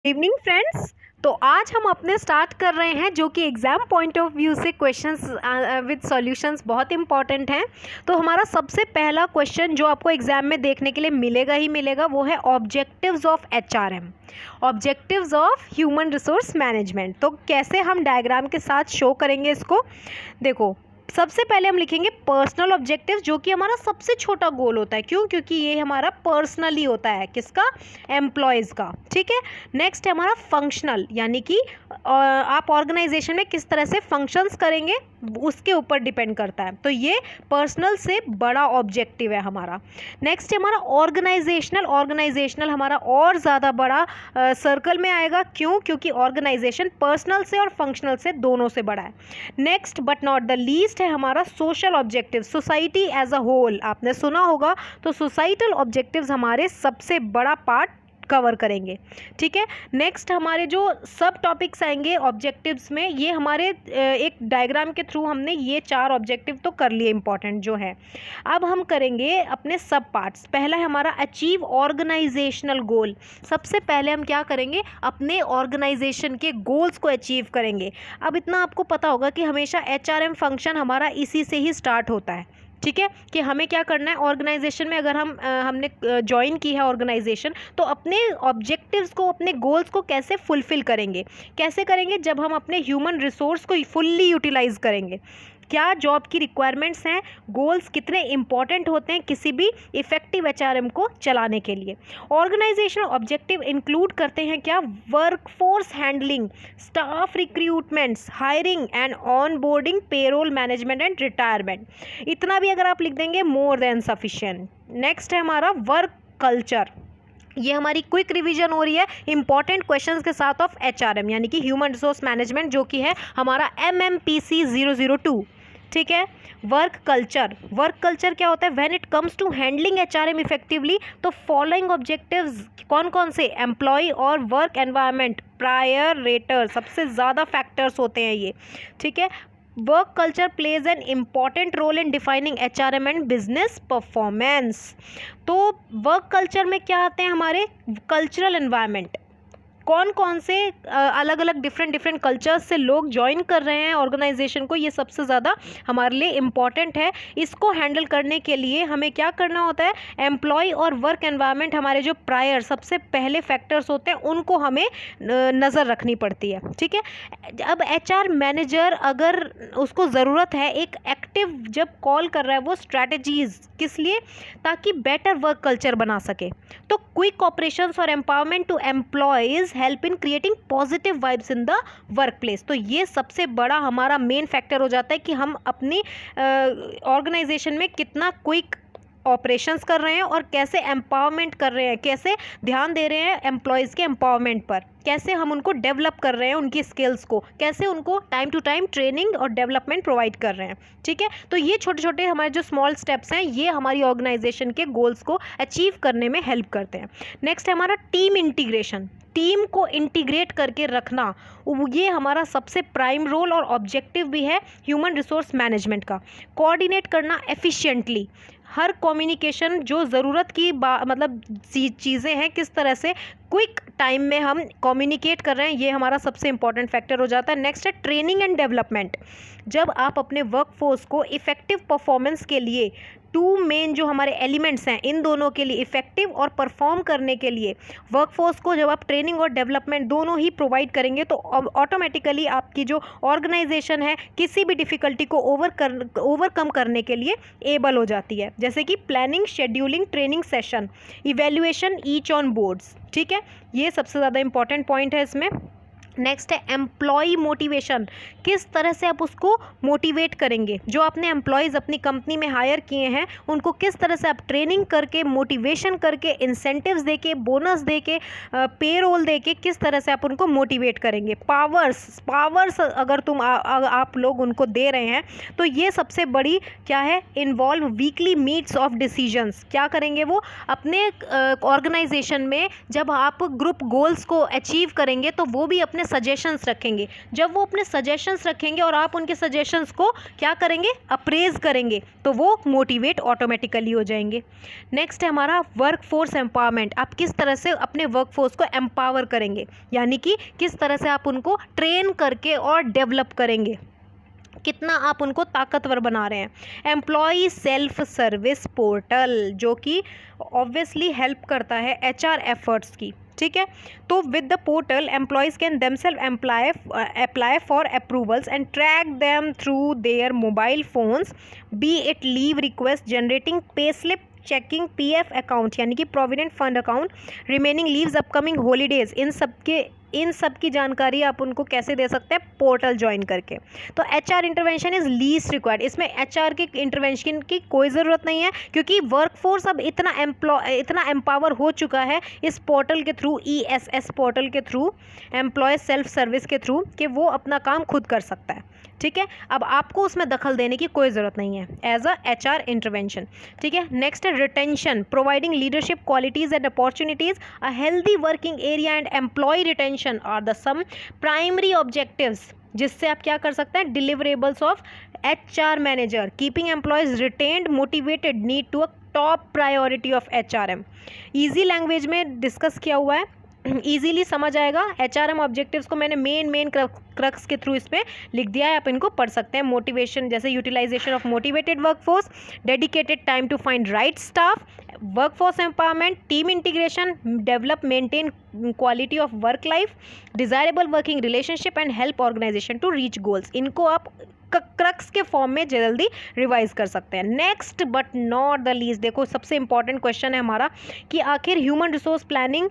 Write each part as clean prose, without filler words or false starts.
Evening friends. तो आज हम अपने स्टार्ट कर रहे हैं जो कि एग्ज़ाम पॉइंट ऑफ व्यू से क्वेश्चंस विद सॉल्यूशंस बहुत इंपॉर्टेंट हैं। तो हमारा सबसे पहला क्वेश्चन जो आपको एग्ज़ाम में देखने के लिए मिलेगा ही मिलेगा वो है objectives of HRM, objectives of human resource management. तो कैसे हम डायग्राम के साथ शो करेंगे इसको, देखो सबसे पहले हम लिखेंगे पर्सनल ऑब्जेक्टिव जो कि हमारा सबसे छोटा गोल होता है। क्यों? क्योंकि ये हमारा पर्सनली होता है, किसका? एम्प्लॉयज़ का। ठीक है। नेक्स्ट है हमारा फंक्शनल, यानी कि आप ऑर्गेनाइजेशन में किस तरह से फंक्शंस करेंगे उसके ऊपर डिपेंड करता है। तो ये पर्सनल से बड़ा ऑब्जेक्टिव है हमारा। नेक्स्ट है हमारा ऑर्गेनाइजेशनल, ऑर्गेनाइजेशनल हमारा और ज़्यादा बड़ा सर्कल में आएगा। क्यों? क्योंकि ऑर्गेनाइजेशन पर्सनल से और फंक्शनल से दोनों से बड़ा है। Next but not the least है हमारा social objective, society as a whole. आपने सुना होगा, तो सोसाइटल ऑब्जेक्टिव्स हमारे सबसे बड़ा पार्ट कवर करेंगे। ठीक है। नेक्स्ट हमारे जो सब टॉपिक्स आएंगे ऑब्जेक्टिव्स में, ये हमारे एक डायग्राम के थ्रू हमने ये 4 ऑब्जेक्टिव तो कर लिए इंपॉर्टेंट जो है। अब हम करेंगे अपने सब पार्ट्स। पहला है हमारा अचीव ऑर्गेनाइजेशनल गोल। सबसे पहले हम क्या करेंगे? अपने ऑर्गेनाइजेशन के गोल्स को अचीव करेंगे। अब इतना आपको पता होगा कि हमेशा एचआरएम फंक्शन हमारा इसी से ही स्टार्ट होता है। ठीक है, कि हमें क्या करना है ऑर्गेनाइजेशन में। अगर हमने ज्वाइन की है ऑर्गेनाइजेशन, तो अपने ऑब्जेक्टिव्स को, अपने गोल्स को कैसे फुलफिल करेंगे? कैसे करेंगे? जब हम अपने ह्यूमन रिसोर्स को फुल्ली यूटिलाइज करेंगे। क्या जॉब की रिक्वायरमेंट्स हैं, गोल्स कितने इंपॉर्टेंट होते हैं किसी भी इफेक्टिव एचआरएम को चलाने के लिए। ऑर्गेनाइजेशनल ऑब्जेक्टिव इंक्लूड करते हैं क्या? Workforce handling, staff recruitments, hiring and on boarding, payroll management and retirement. इतना भी अगर आप लिख देंगे मोर देन सफिशिएंट। नेक्स्ट है हमारा वर्क कल्चर। ये हमारी क्विक रिवीजन हो रही है इंपॉर्टेंट क्वेश्चंस के साथ ऑफ एचआरएम, यानी कि ह्यूमन रिसोर्स मैनेजमेंट, जो कि है हमारा MMPC 002। ठीक है। वर्क कल्चर, वर्क कल्चर क्या होता है? When it comes to handling HRM effectively, तो फॉलोइंग ऑब्जेक्टिव्स कौन कौन से? एम्प्लॉय और वर्क एनवायरनमेंट, प्रायर रेटर, सबसे ज़्यादा फैक्टर्स होते हैं ये। ठीक है। Work culture plays an important role in defining HRM and business performance. तो वर्क कल्चर में क्या आते हैं हमारे? कल्चरल एनवायरनमेंट, कौन कौन से अलग अलग डिफरेंट कल्चर्स से लोग ज्वाइन कर रहे हैं ऑर्गेनाइजेशन को, ये सबसे ज़्यादा हमारे लिए इम्पॉर्टेंट है। इसको हैंडल करने के लिए हमें क्या करना होता है? एम्प्लॉय और वर्क एनवायरनमेंट, हमारे जो प्रायर सबसे पहले फैक्टर्स होते हैं, उनको हमें नज़र रखनी पड़ती है। ठीक है। अब एचआर मैनेजर, अगर उसको ज़रूरत है एक एक्टिव, जब कॉल कर रहा है वो स्ट्रैटेजीज, किस लिए? ताकि बेटर वर्क कल्चर बना सके। तो क्विक ऑपरेशंस और empowerment to employees help in creating positive vibes in the workplace. तो ये सबसे बड़ा हमारा मेन फैक्टर हो जाता है कि हम अपनी ऑर्गेनाइजेशन में कितना क्विक ऑपरेशंस कर रहे हैं और कैसे एम्पावरमेंट कर रहे हैं, कैसे ध्यान दे रहे हैं एम्प्लॉयज़ के एम्पावरमेंट पर, कैसे हम उनको डेवलप कर रहे हैं, उनकी स्किल्स को, कैसे उनको टाइम टू टाइम ट्रेनिंग और डेवलपमेंट प्रोवाइड कर रहे हैं। ठीक है। तो ये छोटे छोटे हमारे जो स्मॉल स्टेप्स हैं, ये हमारी ऑर्गेनाइजेशन के गोल्स को अचीव करने में हेल्प करते हैं। नेक्स्ट है हमारा टीम इंटीग्रेशन, टीम को इंटीग्रेट करके रखना, ये हमारा सबसे प्राइम रोल और ऑब्जेक्टिव भी है ह्यूमन रिसोर्स मैनेजमेंट का। कोऑर्डिनेट करना एफिशिएंटली, हर कम्युनिकेशन जो ज़रूरत की मतलब चीज़ें हैं, किस तरह से क्विक टाइम में हम कम्युनिकेट कर रहे हैं, ये हमारा सबसे इंपॉर्टेंट फैक्टर हो जाता है। नेक्स्ट है ट्रेनिंग एंड डेवलपमेंट। जब आप अपने वर्कफोर्स को इफ़ेक्टिव परफॉर्मेंस के लिए, 2 मेन जो हमारे एलिमेंट्स हैं, इन दोनों के लिए इफ़ेक्टिव और परफॉर्म करने के लिए वर्कफोर्स को जब आप ट्रेनिंग और डेवलपमेंट दोनों ही प्रोवाइड करेंगे, तो ऑटोमेटिकली आपकी जो ऑर्गेनाइजेशन है किसी भी डिफ़िकल्टी को ओवरकम करने के लिए एबल हो जाती है। जैसे कि planning, scheduling, training session, evaluation each on boards. ठीक है। ये सबसे ज़्यादा इंपॉर्टेंट पॉइंट है इसमें। नेक्स्ट है एम्प्लॉय मोटिवेशन, किस तरह से आप उसको मोटिवेट करेंगे। जो आपने एम्प्लॉयज़ अपनी कंपनी में हायर किए हैं, उनको किस तरह से आप ट्रेनिंग करके, मोटिवेशन करके, इंसेंटिव्स देके, बोनस देके, पेरोल देके, किस तरह से आप उनको मोटिवेट करेंगे। पावर्स अगर आप लोग उनको दे रहे हैं, तो ये सबसे बड़ी क्या है? Involve weekly meets of decisions. क्या करेंगे वो? अपने ऑर्गेनाइजेशन में जब आप ग्रुप गोल्स को अचीव करेंगे, तो वो भी अपने सजेशंस रखेंगे। जब वो अपने सजेशंस रखेंगे और आप उनके सजेशंस को क्या करेंगे, अप्रेज करेंगे, तो वो मोटिवेट ऑटोमेटिकली हो जाएंगे। नेक्स्ट है हमारा वर्क फोर्स एम्पावरमेंट। आप किस तरह से अपने वर्क फोर्स को एम्पावर करेंगे, यानी कि किस तरह से आप उनको ट्रेन करके और डेवलप करेंगे, कितना आप उनको ताकतवर बना रहे हैं। एम्प्लॉय सेल्फ सर्विस पोर्टल, जो कि ऑब्वियसली हेल्प करता है HR एफर्ट्स की, ठीक है। तो with the portal employees can themselves apply for approvals and track them through their mobile phones, be it leave request, generating pay slip, checking PF account यानी कि provident fund account, remaining leaves, upcoming holidays, इन सब की जानकारी आप उनको कैसे दे सकते हैं, पोर्टल ज्वाइन करके। तो HR intervention is least required. इसमें HR के इंटरवेंशन की कोई ज़रूरत नहीं है, क्योंकि वर्कफोर्स अब इतना एम्पावर हो चुका है इस पोर्टल के थ्रू, ESS पोर्टल के थ्रू, एम्प्लॉय सेल्फ सर्विस के थ्रू, कि वो अपना काम खुद कर सकता है, ठीक है। अब आपको उसमें दखल देने की कोई ज़रूरत नहीं है एज अ HR इंटरवेंशन, ठीक है। नेक्स्ट है retention, providing leadership qualities and opportunities, a healthy working area and employee retention are the some primary objectives, जिससे आप क्या कर सकते हैं, deliverables of HR manager, keeping employees retained motivated need to a top priority of HRM। Easy language में discuss किया हुआ है, ईजीली समझ आएगा। HRM ऑब्जेक्टिव्स को मैंने मेन क्रक्स के थ्रू इस पर लिख दिया है, आप इनको पढ़ सकते हैं। मोटिवेशन जैसे utilisation of motivated workforce, dedicated time to find right staff, workforce empowerment, team integration, develop maintain quality of work life, desirable working relationship and help organisation to reach goals. इनको आप क्रक्स के form में जल्दी revise कर सकते हैं। Next but not the least, देखो सबसे इंपॉर्टेंट क्वेश्चन है हमारा कि आखिर ह्यूमन रिसोर्स प्लानिंग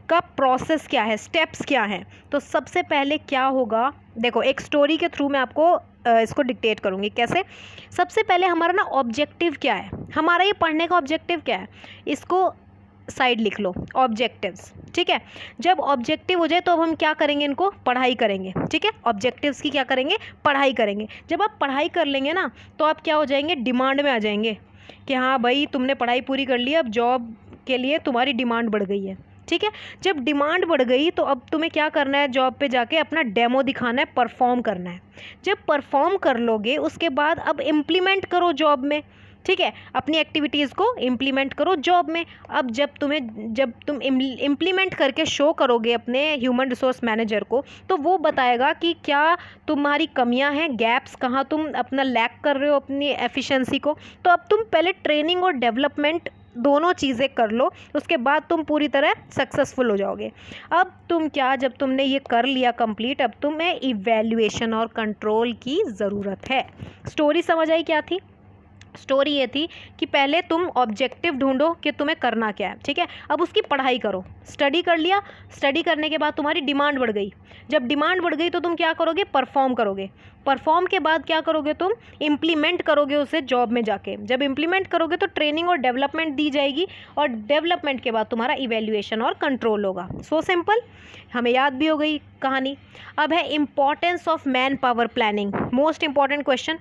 का प्रोसेस क्या है, स्टेप्स क्या हैं। तो सबसे पहले क्या होगा, देखो एक स्टोरी के थ्रू मैं आपको इसको डिक्टेट करूँगी कैसे। सबसे पहले हमारा ना ऑब्जेक्टिव क्या है, हमारा ये पढ़ने का ऑब्जेक्टिव क्या है, इसको साइड लिख लो, ऑब्जेक्टिव्स, ठीक है। जब ऑब्जेक्टिव हो जाए तो अब हम क्या करेंगे, इनको पढ़ाई करेंगे, ठीक है। ऑब्जेक्टिव्स की क्या करेंगे, पढ़ाई करेंगे। जब आप पढ़ाई कर लेंगे ना, तो आप क्या हो जाएंगे, डिमांड में आ जाएंगे कि हाँ भाई तुमने पढ़ाई पूरी कर ली, अब जॉब के लिए तुम्हारी डिमांड बढ़ गई है, ठीक है। जब डिमांड बढ़ गई तो अब तुम्हें क्या करना है, जॉब पे जाके अपना डेमो दिखाना है, परफॉर्म करना है। जब परफॉर्म कर लोगे उसके बाद अब इम्प्लीमेंट करो जॉब में, ठीक है। अपनी एक्टिविटीज़ को इम्प्लीमेंट करो जॉब में। अब जब तुम इम्प्लीमेंट करके शो करोगे अपने ह्यूमन रिसोर्स मैनेजर को, तो वो बताएगा कि क्या तुम्हारी कमियां हैं, गैप्स कहाँ तुम अपना लैक कर रहे हो अपनी एफिशिएंसी को। तो अब तुम पहले ट्रेनिंग और डेवलपमेंट दोनों चीज़ें कर लो, उसके बाद तुम पूरी तरह सक्सेसफुल हो जाओगे। अब तुम क्या, जब तुमने ये कर लिया कंप्लीट, अब तुम्हें इवैल्यूएशन और कंट्रोल की ज़रूरत है। स्टोरी समझ आई क्या थी, स्टोरी ये थी कि पहले तुम ऑब्जेक्टिव ढूंढो कि तुम्हें करना क्या है, ठीक है। अब उसकी पढ़ाई करो, स्टडी कर लिया, स्टडी करने के बाद तुम्हारी डिमांड बढ़ गई। जब डिमांड बढ़ गई तो तुम क्या करोगे, परफॉर्म करोगे। परफॉर्म के बाद क्या करोगे, तुम इम्प्लीमेंट करोगे उसे जॉब में जाके। जब इम्प्लीमेंट करोगे तो ट्रेनिंग और डेवलपमेंट दी जाएगी, और डेवलपमेंट के बाद तुम्हारा इवैल्यूएशन और कंट्रोल होगा। सो सिंपल, हमें याद भी हो गई कहानी। अब है importance of man power planning, most important question.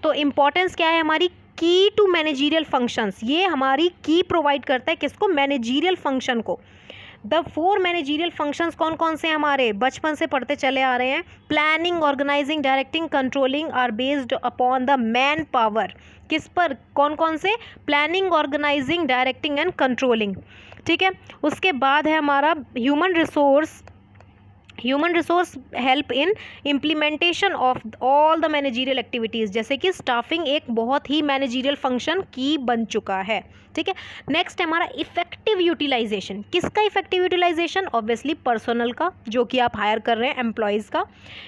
तो इम्पॉर्टेंस क्या है हमारी, की टू मैनेजीरियल फंक्शंस। ये हमारी की प्रोवाइड करता है किसको, मैनेजीरियल फंक्शन को। द 4 मैनेजीरियल फंक्शंस कौन कौन से हमारे बचपन से पढ़ते चले आ रहे हैं, planning, organising, directing, controlling are based upon the manpower. किस पर, कौन कौन से, planning, organising, directing and controlling, ठीक है। उसके बाद है हमारा human resource help in implementation of all the managerial activities, जैसे कि स्टाफिंग एक बहुत ही मैनेजीरियल फंक्शन की बन चुका है, ठीक है। नेक्स्ट है हमारा इफेक्टिव यूटिलाइजेशन। किसका इफेक्टिव यूटिलाइजेशन, ऑब्वियसली पर्सनल का, जो कि आप हायर कर रहे हैं, एम्प्लॉयज़ का,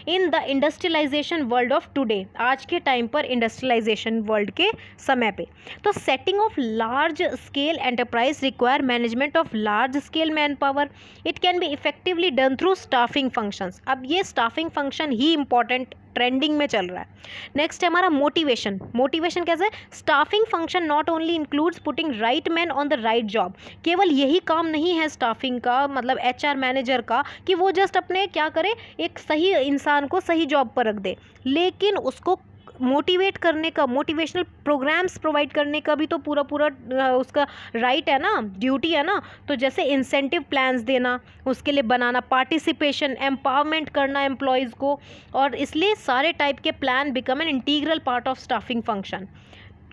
in the industrialisation world of today, आज के टाइम पर इंडस्ट्रियलाइजेशन वर्ल्ड के समय पे। तो setting of large scale enterprise require management of large scale man power, it can be effectively done through staffing functions. अब ये स्टाफिंग फंक्शन ही important trending में चल रहा है। नेक्स्ट है हमारा मोटिवेशन। मोटिवेशन कैसे, staffing function not only includes putting right man on the right job. केवल यही काम नहीं है स्टाफिंग का, मतलब HR मैनेजर का, कि वो जस्ट अपने क्या करे, एक सही इंसान को सही जॉब पर रख दे, लेकिन उसको मोटिवेट करने का, मोटिवेशनल प्रोग्राम्स प्रोवाइड करने का भी तो पूरा पूरा उसका राइट है ना, ड्यूटी है ना। तो जैसे इंसेंटिव प्लान्स देना, उसके लिए बनाना, पार्टिसिपेशन, एम्पावरमेंट करना एम्प्लॉयज़ को, और इसलिए सारे टाइप के plan become an integral part of staffing function.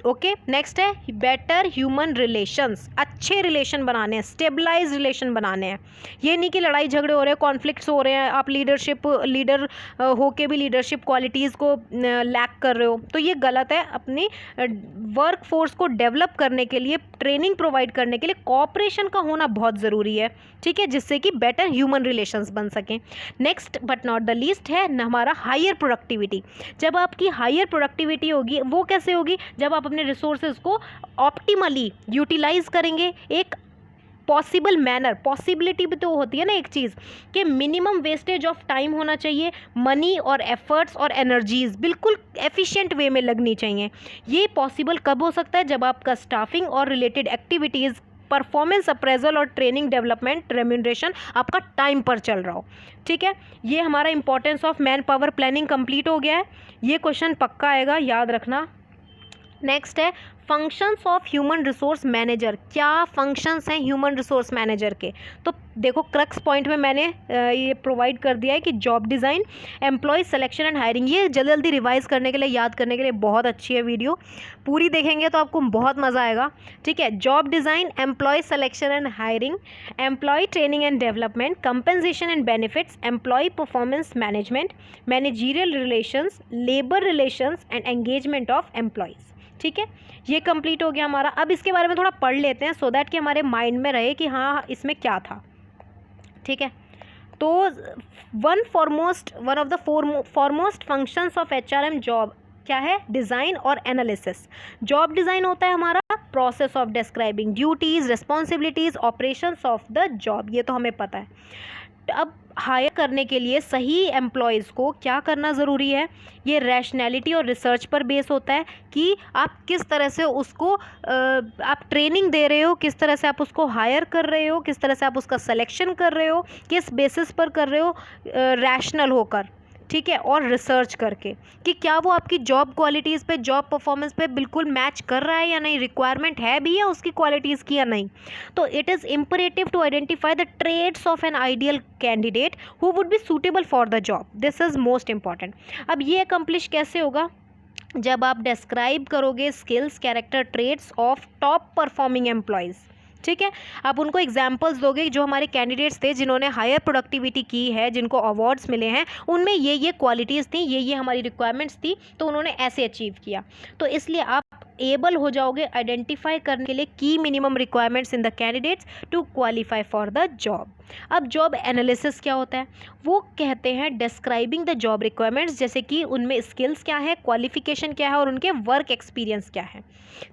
Okay, next है बेटर ह्यूमन रिलेशंस। अच्छे रिलेशन बनाने हैं, स्टेबलाइज रिलेशन बनाने हैं। ये नहीं कि लड़ाई झगड़े हो रहे हैं, कॉन्फ्लिक्ट्स हो रहे हैं, आप लीडर होके भी लीडरशिप क्वालिटीज़ को लैक कर रहे हो, तो ये गलत है। अपनी वर्क फोर्स को डेवलप करने के लिए, ट्रेनिंग प्रोवाइड करने के लिए कोऑपरेशन का होना बहुत ज़रूरी है, ठीक है, जिससे कि बेटर ह्यूमन रिलेशंस बन सकें। Next but not the least है हमारा हायर प्रोडक्टिविटी। जब आपकी हायर प्रोडक्टिविटी होगी, वो कैसे होगी? जब आप अपने रिसोर्सेज को ऑप्टिमली यूटिलाइज करेंगे, एक पॉसिबल मैनर, पॉसिबिलिटी भी तो होती है ना एक चीज़, कि मिनिमम वेस्टेज ऑफ टाइम होना चाहिए, मनी और एफर्ट्स और एनर्जीज बिल्कुल एफिशिएंट वे में लगनी चाहिए। ये पॉसिबल कब हो सकता है? जब आपका स्टाफिंग और रिलेटेड एक्टिविटीज़, परफॉर्मेंस अप्रेजल और ट्रेनिंग डेवलपमेंट, रेम्यूनरेशन आपका टाइम पर चल रहा हो, ठीक है। ये हमारा importance of man power planning complete हो गया है। ये क्वेश्चन पक्का आएगा, याद रखना। नेक्स्ट है functions of human resource manager. क्या फंक्शंस हैं ह्यूमन रिसोर्स मैनेजर के? तो देखो, क्रक्स पॉइंट में मैंने ये प्रोवाइड कर दिया है कि job design, employee selection and hiring. ये जल्दी जल्दी रिवाइज करने के लिए, याद करने के लिए बहुत अच्छी है वीडियो, पूरी देखेंगे तो आपको बहुत मज़ा आएगा, ठीक है। Job design, employee selection and hiring, employee training and development, compensation and benefits, employee performance management, managerial relations, labour relations and engagement of employees, ठीक है। ये कंप्लीट हो गया हमारा। अब इसके बारे में थोड़ा पढ़ लेते हैं, सो दैट कि हमारे माइंड में रहे कि हाँ इसमें क्या था, ठीक है। तो one of the foremost functions of HRM job क्या है? डिज़ाइन और एनालिसिस। जॉब डिज़ाइन होता है हमारा process of describing duties, responsibilities, operations of the job, ये तो हमें पता है। अब हायर करने के लिए सही एम्प्लॉयज़ को क्या करना ज़रूरी है? ये रैशनैलिटी और रिसर्च पर बेस होता है कि आप किस तरह से उसको आप ट्रेनिंग दे रहे हो, किस तरह से आप उसको हायर कर रहे हो, किस तरह से आप उसका सिलेक्शन कर रहे हो, किस बेसिस पर कर रहे हो, रैशनल होकर, ठीक है, और रिसर्च करके कि क्या वो आपकी जॉब क्वालिटीज़ पे, जॉब परफॉर्मेंस पे बिल्कुल मैच कर रहा है या नहीं, रिक्वायरमेंट है भी या उसकी क्वालिटीज़ की या नहीं। तो it is imperative to identify the trades of an ideal candidate who would be suitable for the job. This is most important. अब ये अकम्प्लिश कैसे होगा? जब आप डिस्क्राइब करोगे skills, character trades of top performing employees, ठीक है। आप उनको एग्जाम्पल्स दोगे, जो हमारे कैंडिडेट्स थे जिन्होंने हायर प्रोडक्टिविटी की है, जिनको अवार्ड्स मिले हैं, उनमें ये क्वालिटीज़ थी, ये हमारी रिक्वायरमेंट्स थी, तो उन्होंने ऐसे अचीव किया। तो इसलिए आप एबल हो जाओगे आइडेंटिफाई करने के लिए की minimum requirements in the candidates to qualify for the job. अब जॉब एनालिसिस क्या होता है? वो कहते हैं डिस्क्राइबिंग द जॉब रिक्वायरमेंट्स, जैसे कि उनमें स्किल्स क्या है, क्वालिफिकेशन क्या है और उनके वर्क एक्सपीरियंस क्या है,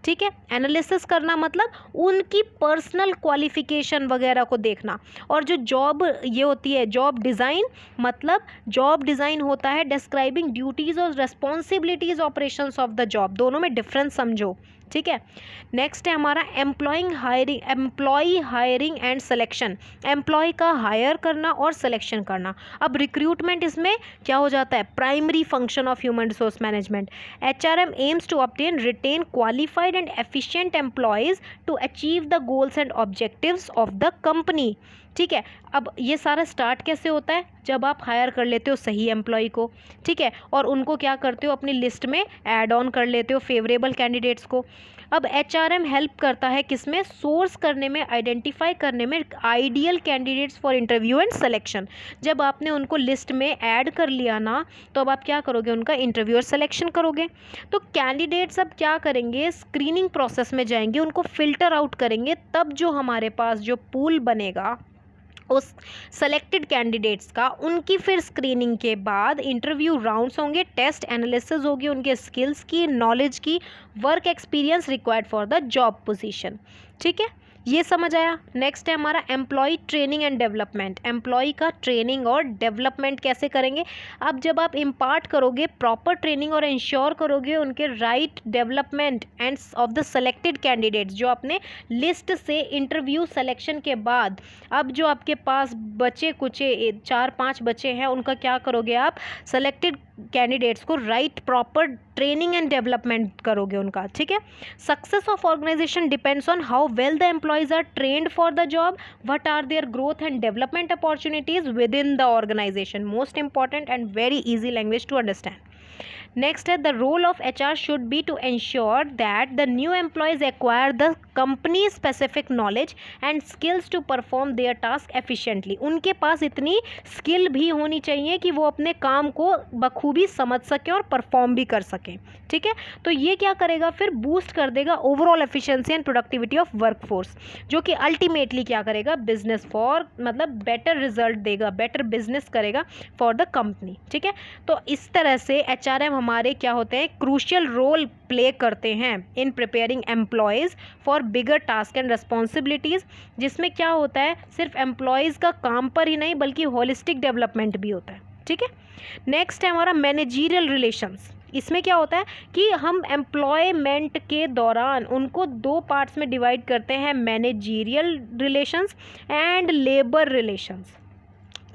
ठीक है। एनालिसिस करना मतलब उनकी पर्सनल क्वालिफिकेशन वगैरह को देखना। और जो जॉब ये होती है जॉब डिज़ाइन, मतलब जॉब डिज़ाइन होता है डिस्क्राइबिंग ड्यूटीज़ और responsibilities operations of the job, दोनों में डिफरेंस समझो, ठीक है। नेक्स्ट है हमारा employee hiring and selection. Employee का हायर करना और सिलेक्शन करना। अब रिक्रूटमेंट इसमें क्या हो जाता है? Primary function of human resource management. HRM aims to obtain retain qualified and efficient employees to achieve the goals and objectives of the company, ठीक है। अब ये सारा स्टार्ट कैसे होता है? जब आप हायर कर लेते हो सही एम्प्लॉय को, ठीक है, और उनको क्या करते हो? अपनी लिस्ट में ऐड ऑन कर लेते हो फेवरेबल कैंडिडेट्स को। अब HRM हेल्प करता है किसमें? सोर्स करने में, आइडेंटिफाई करने में ideal candidates for interview and selection. जब आपने उनको लिस्ट में ऐड कर लिया ना, तो अब आप क्या करोगे? उनका इंटरव्यू और सिलेक्शन करोगे। तो कैंडिडेट्स अब क्या करेंगे? स्क्रीनिंग प्रोसेस में जाएंगे, उनको फिल्टर आउट करेंगे, तब जो हमारे पास जो पूल बनेगा उस सेलेक्टेड कैंडिडेट्स का, उनकी फिर स्क्रीनिंग के बाद इंटरव्यू राउंड्स होंगे, टेस्ट एनालिसिस होगी उनके स्किल्स की, नॉलेज की, work experience required for the job position, ठीक है। ये समझ आया। नेक्स्ट है हमारा employee training and development. Employee का ट्रेनिंग और डेवलपमेंट कैसे करेंगे? अब जब आप इम्पार्ट करोगे प्रॉपर ट्रेनिंग और इंश्योर करोगे उनके right development end of the selected candidates, जो अपने लिस्ट से इंटरव्यू सिलेक्शन के बाद, अब जो आपके पास बचे कुचे 4-5 बचे हैं, उनका क्या करोगे? आप सेलेक्टेड कैंडिडेट्स को right proper training and development करोगे उनका, ठीक है। Success of organisation depends on how well the employees are trained for the job, what are their growth and development opportunities within the organisation. Most important and very easy language to understand. Next है, the role of HR should be to ensure that the new employees acquire the company specific knowledge and skills to perform their task efficiently। उनके पास इतनी skill भी होनी चाहिए कि वो अपने काम को बखूबी समझ सके और परफॉर्म भी कर सकें, ठीक है। तो ये क्या करेगा, फिर बूस्ट कर देगा overall efficiency and productivity of workforce, जो कि अल्टीमेटली क्या करेगा, बिजनेस फॉर मतलब बेटर रिजल्ट देगा, बेटर बिजनेस करेगा फॉर द कंपनी, ठीक है। तो इस तरह से HRM हमारे क्या होते हैं, क्रूशियल रोल प्ले करते हैं in preparing employees for bigger task and responsibilities, जिसमें क्या होता है, सिर्फ एम्प्लॉयज़ का काम पर ही नहीं बल्कि होलिस्टिक डेवलपमेंट भी होता है, ठीक है। नेक्स्ट है हमारा मैनेजीरियल रिलेशंस। इसमें क्या होता है कि हम एम्प्लॉयमेंट के दौरान उनको दो पार्ट्स में डिवाइड करते हैं, managerial relations and labour relations.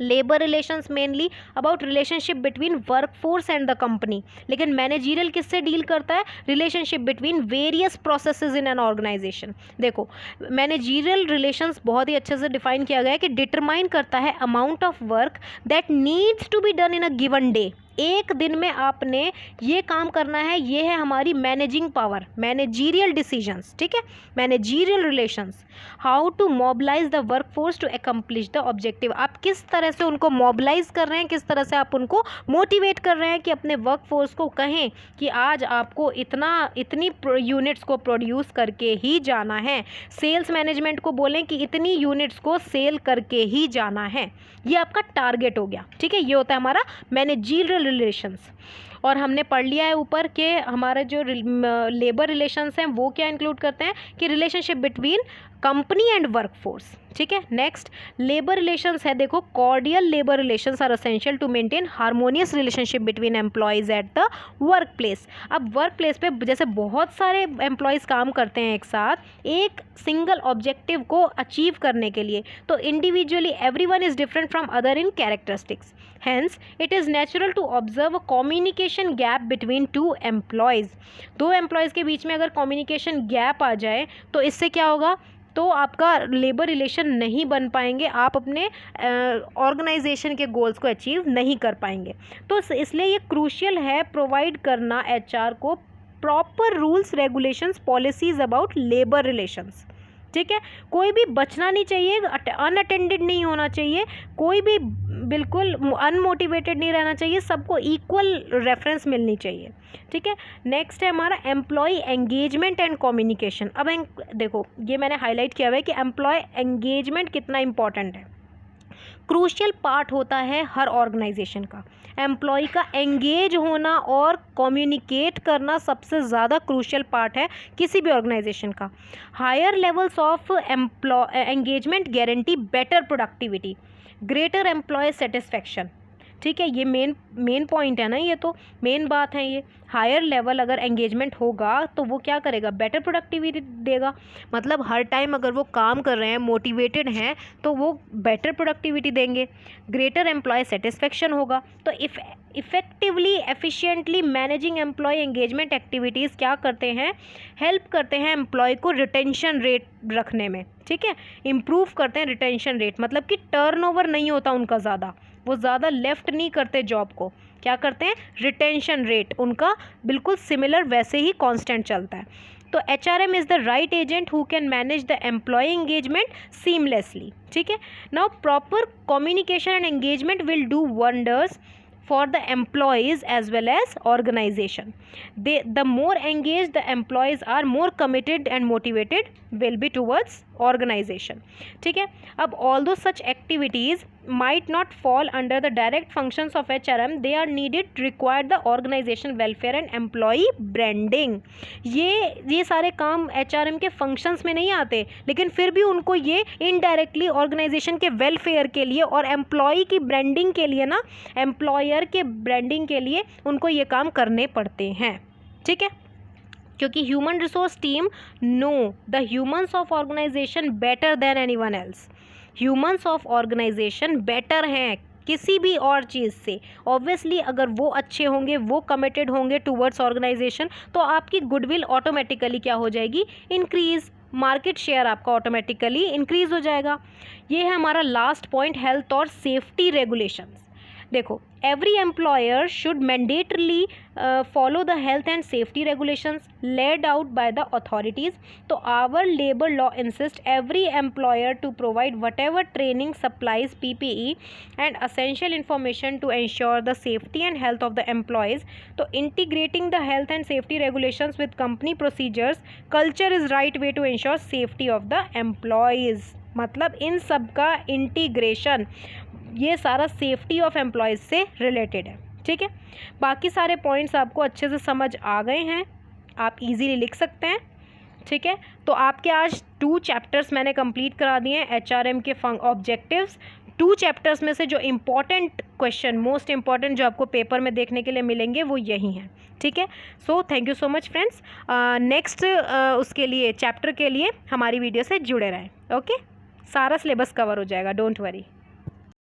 Labour relations mainly about relationship between workforce and the company, लेकिन मैनेजीरियल किससे डील करता है, relationship between various processes in an organisation. देखो मैनेजीरियल रिलेशंस बहुत ही अच्छे से डिफाइन किया गया है कि डिटरमाइन करता है amount of work that needs to be done in a given day. एक दिन में आपने ये काम करना है, ये है हमारी मैनेजिंग पावर, मैनेजीरियल डिसीजंस, ठीक है। Managerial relations, how to mobilise the workforce to accomplish the objective. आप किस तरह से उनको मोबिलाइज कर रहे हैं, किस तरह से आप उनको मोटिवेट कर रहे हैं कि अपने वर्कफोर्स को कहें कि आज आपको इतनी यूनिट्स को प्रोड्यूस करके ही जाना है। सेल्स मैनेजमेंट को बोलें कि इतनी यूनिट्स को सेल करके ही जाना है, ये आपका टारगेट हो गया, ठीक है। ये होता है हमारा मैनेजीरियल रिलेशंस। और हमने पढ़ लिया है ऊपर के हमारे जो लेबर रिलेशंस हैं वो क्या इंक्लूड करते हैं कि relationship between company and workforce, ठीक है। नेक्स्ट लेबर रिलेशंस है, देखो cordial labour relations are essential to maintain harmonious relationship between employees at the workplace. अब वर्क प्लेस पे जैसे बहुत सारे एम्प्लॉयज़ काम करते हैं एक साथ एक सिंगल ऑब्जेक्टिव को अचीव करने के लिए, तो individually everyone is different from other in characteristics, hence it is natural to observe a communication gap between two employees. दो एम्प्लॉयज़ के बीच में अगर कम्युनिकेशन गैप आ जाए तो इससे क्या होगा, तो आपका लेबर रिलेशन नहीं बन पाएंगे, आप अपने ऑर्गेनाइजेशन के गोल्स को अचीव नहीं कर पाएंगे। तो इसलिए ये क्रूशियल है प्रोवाइड करना HR को proper rules regulations policies about labour relations, ठीक है। कोई भी बचना नहीं चाहिए, अनअटेंडेड नहीं होना चाहिए, कोई भी बिल्कुल अनमोटिवेटेड नहीं रहना चाहिए, सबको इक्वल रेफरेंस मिलनी चाहिए, ठीक है। नेक्स्ट है हमारा एम्प्लॉय एंगेजमेंट एंड कम्युनिकेशन। अब देखो ये मैंने हाईलाइट किया हुआ है कि एम्प्लॉय एंगेजमेंट कितना इंपॉर्टेंट है, क्रूशियल पार्ट होता है हर ऑर्गेनाइजेशन का। एम्प्लॉय का एंगेज होना और कम्युनिकेट करना सबसे ज़्यादा क्रूशियल पार्ट है किसी भी ऑर्गेनाइजेशन का। Higher levels of engagement guarantee better productivity, greater employ satisfaction, ठीक है। ये मेन पॉइंट है ना, ये तो मेन बात है। ये हायर लेवल अगर एंगेजमेंट होगा तो वो क्या करेगा, बेटर प्रोडक्टिविटी देगा। मतलब हर टाइम अगर वो काम कर रहे हैं, मोटिवेटेड हैं, तो वो बेटर प्रोडक्टिविटी देंगे। ग्रेटर एम्प्लॉय सेटिस्फेक्शन होगा। तो effectively efficiently managing employ engagement activities क्या करते हैं, हेल्प करते हैं एम्प्लॉय को रिटेंशन रेट रखने में, ठीक है। इम्प्रूव करते हैं रिटेंशन रेट, मतलब कि टर्नओवर नहीं होता उनका ज़्यादा, वो ज़्यादा लेफ्ट नहीं करते जॉब को। क्या करते हैं, रिटेंशन रेट उनका बिल्कुल सिमिलर वैसे ही कांस्टेंट चलता है। तो HRM is the right agent who can manage the employ engagement seamlessly, ठीक है। Now proper communication and engagement will do wonders for the employees as well as organization. The more engaged the employees are, more committed and motivated will be towards organization, ठीक है। अब although such activities might not fall under the direct functions of HRM, they are needed to require the organization welfare and employee branding. ये सारे काम HRM के functions में नहीं आते, लेकिन फिर भी उनको ये indirectly organization के welfare के लिए और employee की branding के लिए ना, employer के branding के लिए उनको ये काम करने पड़ते हैं, ठीक है। क्योंकि human resource team know the humans of organization better than anyone else. Humans of organization better हैं किसी भी और चीज़ से। ऑब्वियसली अगर वो अच्छे होंगे, वो कमिटेड होंगे टूवर्ड्स ऑर्गेनाइजेशन, तो आपकी गुडविल ऑटोमेटिकली क्या हो जाएगी, इंक्रीज़, मार्केट शेयर आपका ऑटोमेटिकली इंक्रीज़ हो जाएगा। ये है हमारा लास्ट पॉइंट, हेल्थ और सेफ्टी रेगुलेशंस। देखो, every employer should mandatorily follow the health and safety regulations laid out by the authorities. तो our labour law insist every employer to provide whatever training, supplies, PPE and essential information to ensure the safety and health of the employees. तो integrating the health and safety regulations with company procedures culture is right way to ensure safety of the employees. मतलब इन सब का integration, ये सारा safety of employees से related है। ठीक है, बाकी सारे पॉइंट्स आपको अच्छे से समझ आ गए हैं, आप इजीली लिख सकते हैं। ठीक है, तो आपके आज 2 चैप्टर्स मैंने कंप्लीट करा दिए हैं HRM के ऑब्जेक्टिव्स। 2 चैप्टर्स में से जो इम्पॉर्टेंट क्वेश्चन, मोस्ट इम्पॉर्टेंट जो आपको पेपर में देखने के लिए मिलेंगे वो यही हैं। ठीक है, so thank you so much friends. Next उसके लिए, चैप्टर के लिए हमारी वीडियो से जुड़े रहें। ओके, सारा सिलेबस कवर हो जाएगा, डोंट वरी।